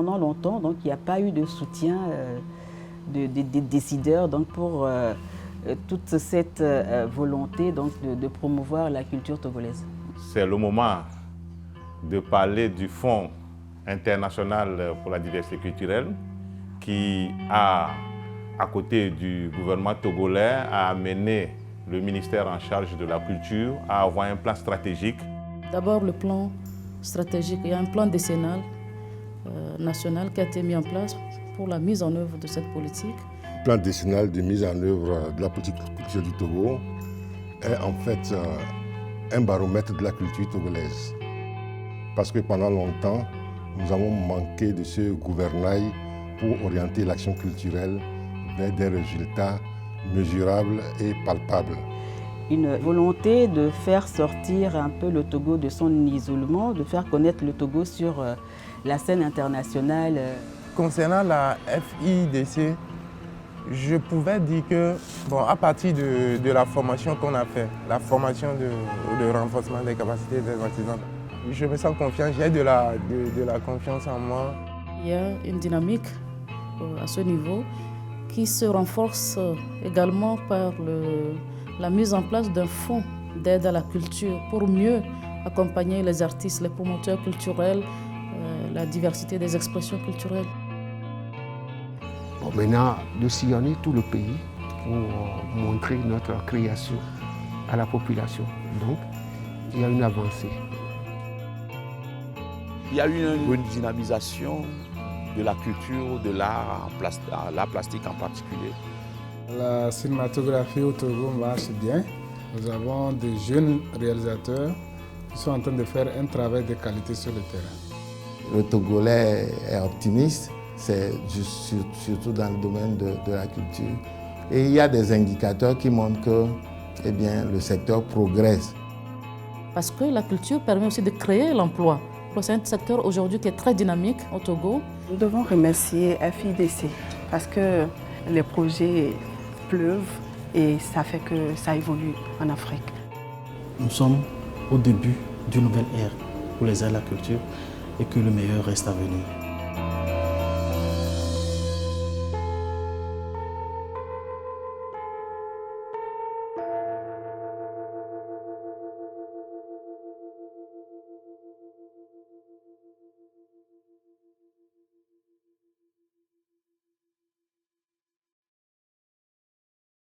pendant longtemps, donc, il n'y a pas eu de soutien des décideurs donc, pour toute cette volonté donc, de promouvoir la culture togolaise. C'est le moment de parler du Fonds international pour la diversité culturelle qui a, à côté du gouvernement togolais, a amené le ministère en charge de la culture à avoir un plan stratégique. D'abord le plan stratégique, il y a un plan décennal national qui a été mis en place pour la mise en œuvre de cette politique. Le plan décennal de mise en œuvre de la politique culturelle du Togo est en fait un baromètre de la culture togolaise. Parce que pendant longtemps, nous avons manqué de ce gouvernail pour orienter l'action culturelle vers des résultats mesurables et palpables. Une volonté de faire sortir un peu le Togo de son isolement, de faire connaître le Togo sur la scène internationale. Concernant la FIDC, je pouvais dire que, à partir de la formation qu'on a fait, la formation de renforcement des capacités des artisans, je me sens confiant, j'ai de la confiance en moi. Il y a une dynamique à ce niveau qui se renforce également par la mise en place d'un fonds d'aide à la culture pour mieux accompagner les artistes, les promoteurs culturels, la diversité des expressions culturelles. Maintenant, de sillonner tout le pays pour montrer notre création à la population. Donc, il y a une avancée. Il y a eu une bonne dynamisation de la culture, de l'art plastique en particulier. La cinématographie au Togo marche bien. Nous avons des jeunes réalisateurs qui sont en train de faire un travail de qualité sur le terrain. Le Togolais est optimiste, c'est surtout dans le domaine de la culture. Et il y a des indicateurs qui montrent que le secteur progresse. Parce que la culture permet aussi de créer l'emploi. C'est un secteur aujourd'hui qui est très dynamique au Togo. Nous devons remercier FIDC parce que les projets pleuvent et ça fait que ça évolue en Afrique. Nous sommes au début d'une nouvelle ère pour les arts et la culture et que le meilleur reste à venir.